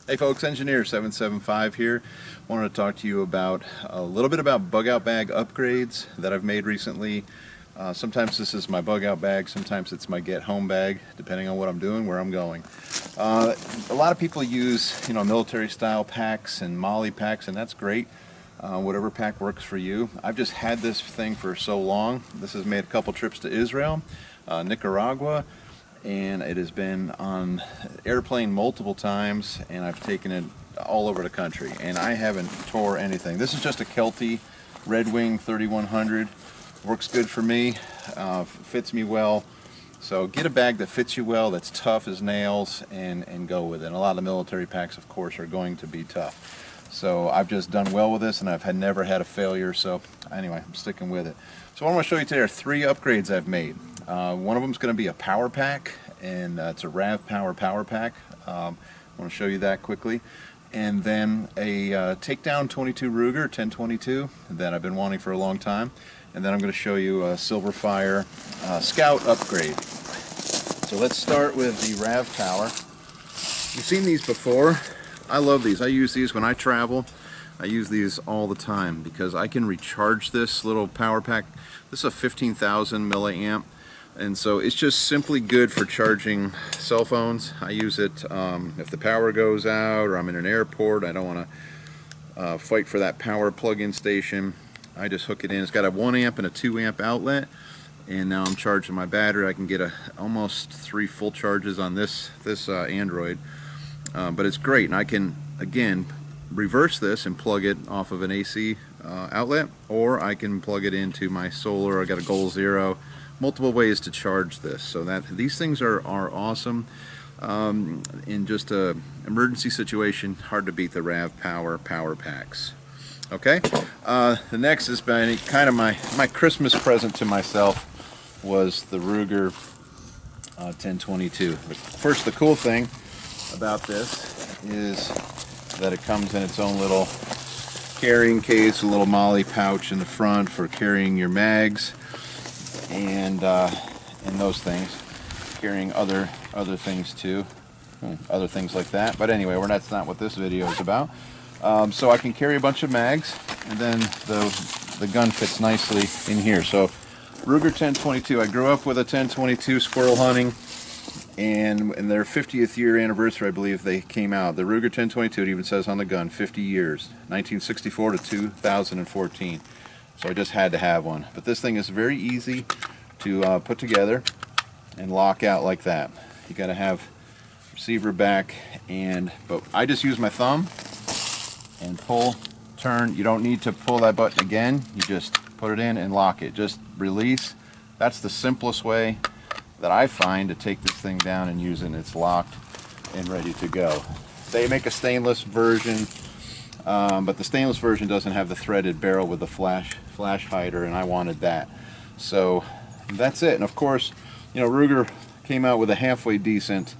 Hey folks, Engineer 775 here. Wanted to talk to you about a little bit about bug out bag upgrades that I've made recently. Sometimes this is my bug out bag, sometimes it's my get home bag, depending on what I'm doing, where I'm going. A lot of people use, military style packs and molly packs, and that's great. Whatever pack works for you. I've just had this thing for so long. This has made a couple trips to Israel, Nicaragua, and it has been on airplane multiple times, and I've taken it all over the country, and I haven't tore anything. This is just a Kelty Red Wing 3100. Works good for me, fits me well. So get a bag that fits you well, that's tough as nails, and go with it. And a lot of the military packs, of course, are going to be tough. So I've just done well with this, and I've never had a failure. So anyway, I'm sticking with it. So what I want to show you today are 3 upgrades I've made. One of them is going to be a power pack, and it's a Ravpower power pack. I want to show you that quickly. And then a Takedown 22 Ruger 1022 that I've been wanting for a long time. And then I'm going to show you a Silverfire Scout upgrade. So let's start with the Ravpower. You've seen these before. I love these. I use these when I travel. I use these all the time because I can recharge this little power pack. This is a 15,000 milliamp, and so it's just simply good for charging cell phones. I use it if the power goes out or I'm in an airport. I don't want to fight for that power plug-in station. I just hook it in. It's got a 1 amp and a 2 amp outlet, and now I'm charging my battery. I can get almost 3 full charges on this Android, but it's great, and I can again reverse this and plug it off of an AC outlet, or I can plug it into my solar. I got a Goal Zero. Multiple ways to charge this, so that these things are awesome. In just a emergency situation, hard to beat the Ravpower power packs. Okay, the next has been kind of my Christmas present to myself was the Ruger 1022. First, the cool thing about this is that it comes in its own little carrying case, a little molly pouch in the front for carrying your mags and those things, carrying other things too, other things like that. But anyway, that's not what this video is about. So I can carry a bunch of mags, and then the gun fits nicely in here. So Ruger 1022. I grew up with a 1022 squirrel hunting, and in their 50th year anniversary, I believe they came out. The Ruger 1022, it even says on the gun, 50 years, 1964 to 2014. So I just had to have one. But this thing is very easy to put together and lock out like that. You got to have receiver back, but I just use my thumb and pull, turn. You don't need to pull that button again. You just put it in and lock it. Just release. That's the simplest way that I find to take this thing down and use it, and it's locked and ready to go. They make a stainless version, but the stainless version doesn't have the threaded barrel with the flash hider, and I wanted that. So that's it. And of course, Ruger came out with a halfway decent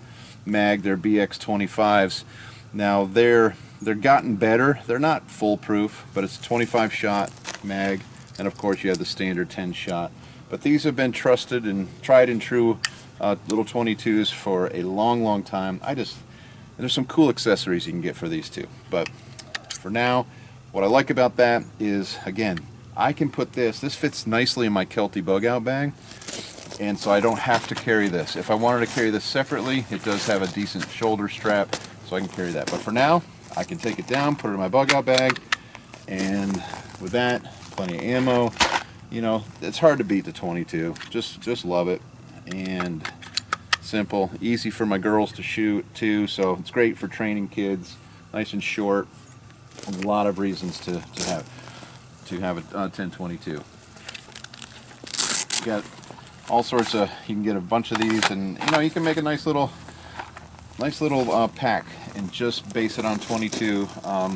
mag, their BX25s. Now they're gotten better. They're not foolproof, but it's a 25 shot mag, and of course you have the standard 10 shot. But these have been trusted and tried and true little 22s for a long time. There's some cool accessories you can get for these too. But for now, what I like about that is, again, I can put this fits nicely in my Kelty bug out bag, and so I don't have to carry this. If I wanted to carry this separately, it does have a decent shoulder strap, so I can carry that. But for now, I can take it down, put it in my bug out bag, and with that, plenty of ammo. It's hard to beat the 22. Just love it, and simple, easy for my girls to shoot too. So it's great for training kids, nice and short. A lot of reasons to have a 1022. You got all sorts of. You can get a bunch of these, and you can make a nice little pack and just base it on 22.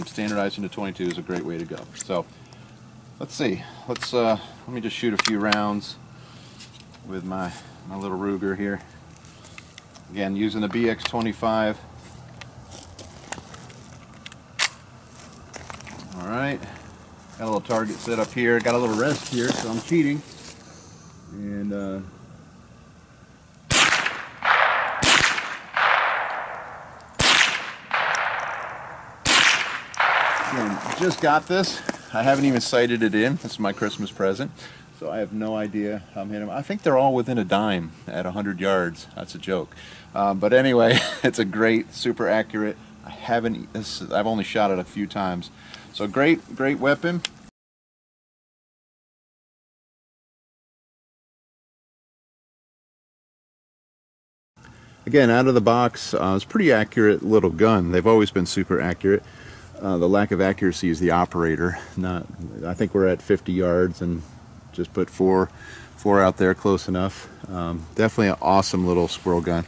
Standardizing to 22 is a great way to go. So let's see. Let me just shoot a few rounds with my little Ruger here. Again, using the BX25. All right. Got a little target set up here. Got a little rest here, so I'm cheating. And just got this. I haven't even sighted it in. This is my Christmas present. So I have no idea how I'm hitting them. I think they're all within a dime at 100 yards. That's a joke. But anyway, it's a great, super accurate. I've only shot it a few times. So great weapon. Again, out of the box, it's a pretty accurate little gun. They've always been super accurate. The lack of accuracy is the operator. I think we're at 50 yards and just put four out there, close enough. Definitely an awesome little squirrel gun.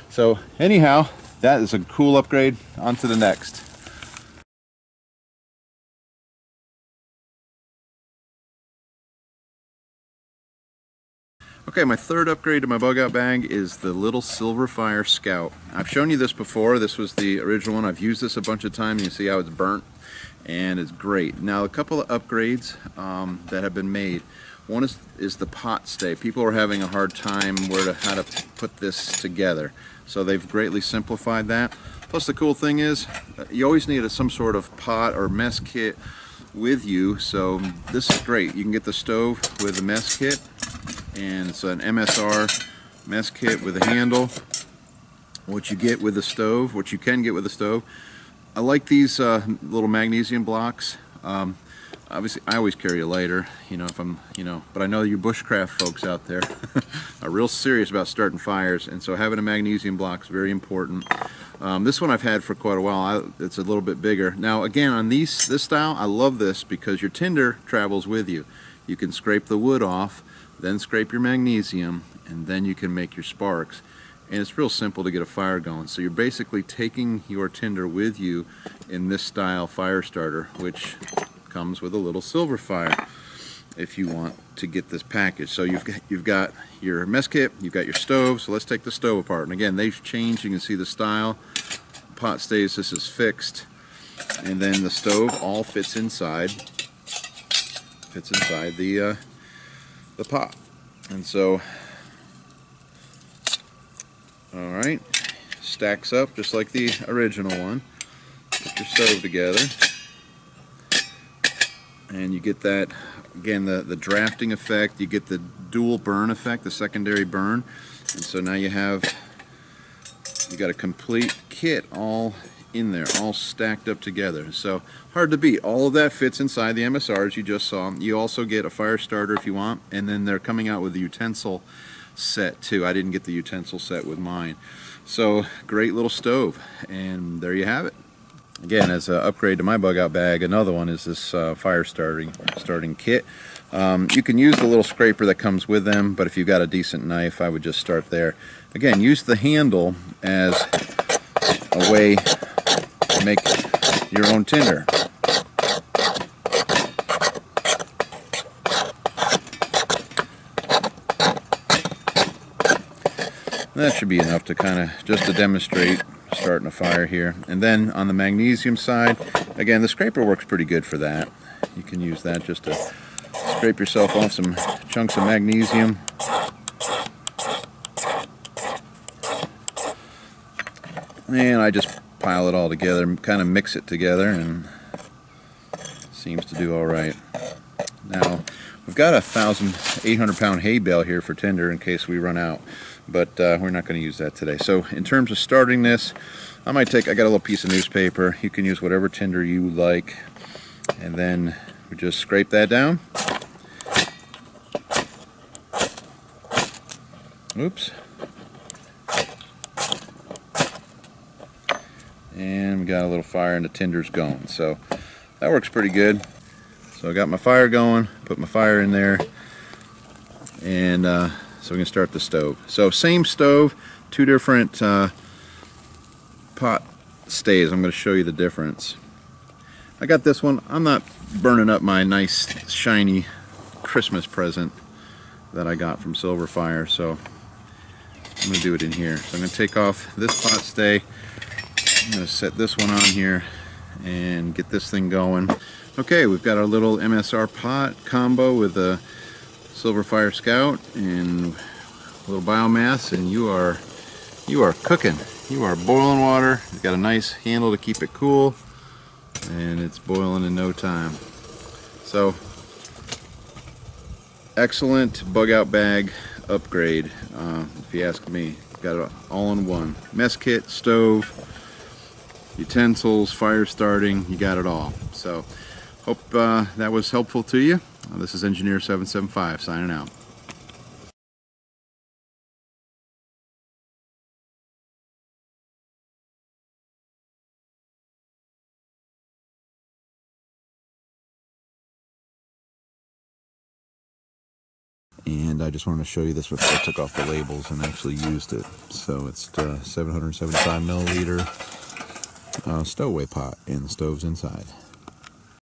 So anyhow, that is a cool upgrade. On to the next. Okay, my third upgrade to my bug out bag is the little Silverfire Scout. I've shown you this before. This was the original one. I've used this a bunch of times. You see how it's burnt, and it's great. Now, a couple of upgrades that have been made. One is the pot stay. People are having a hard time how to put this together. So they've greatly simplified that. Plus, the cool thing is you always need some sort of pot or mess kit with you. So this is great. You can get the stove with the mess kit. And it's an MSR mess kit with a handle. What you get with the stove, what you can get with the stove. I like these little magnesium blocks. Obviously, I always carry a lighter, but I know you bushcraft folks out there are real serious about starting fires, and so having a magnesium block is very important. This one I've had for quite a while. It's a little bit bigger. Now, again, on this style, I love this because your tinder travels with you. You can scrape the wood off, then scrape your magnesium, and then you can make your sparks. And it's real simple to get a fire going. So you're basically taking your tinder with you in this style fire starter, which comes with a little Silverfire if you want to get this package. So you've got your mess kit, you've got your stove. So let's take the stove apart. And again, they've changed. You can see the style. Pot stays, this is fixed. And then the stove all fits inside the pot. And so, all right, stacks up just like the original one. Put your stove together, and you get that, again, the drafting effect. You get the dual burn effect, the secondary burn. And so now you got a complete kit all in there, all stacked up together. So hard to beat. All of that fits inside the MSRs you just saw. You also get a fire starter if you want, and then they're coming out with the utensil set too. I didn't get the utensil set with mine. So great little stove, and there you have it. Again, as an upgrade to my bug out bag, another one is this fire starting kit. You can use the little scraper that comes with them, but if you've got a decent knife, I would just start there. Again, use the handle as a way to make your own tinder. That should be enough to just to demonstrate starting a fire here. And then on the magnesium side, again, the scraper works pretty good for that. You can use that just to scrape yourself off some chunks of magnesium. And I just pile it all together, kind of mix it together, and seems to do all right. Now, we've got a 1,800-pound hay bale here for tinder in case we run out, but we're not going to use that today. So in terms of starting this, I got a little piece of newspaper. You can use whatever tinder you like, and then we just scrape that down. Oops. And we got a little fire and the tinder's going. So that works pretty good. So I got my fire going, put my fire in there, and so we can start the stove. So same stove, two different pot stays. I'm going to show you the difference. I got this one. I'm not burning up my nice shiny Christmas present that I got from Silverfire, so I'm going to do it in here. So I'm going to take off this pot stay. I'm going to set this one on here and get this thing going. Okay, we've got our little MSR pot combo with a Silverfire Scout and a little biomass, and you are cooking. You are boiling water. You've got a nice handle to keep it cool. and it's boiling in no time. So excellent bug out bag upgrade, if you ask me. Got it all in one. Mess kit, stove, utensils, fire starting, you got it all. So hope that was helpful to you. This is Engineer 775 signing out. And I just wanted to show you this before I took off the labels and actually used it. So it's 775 milliliter stowaway pot, and the stove's inside.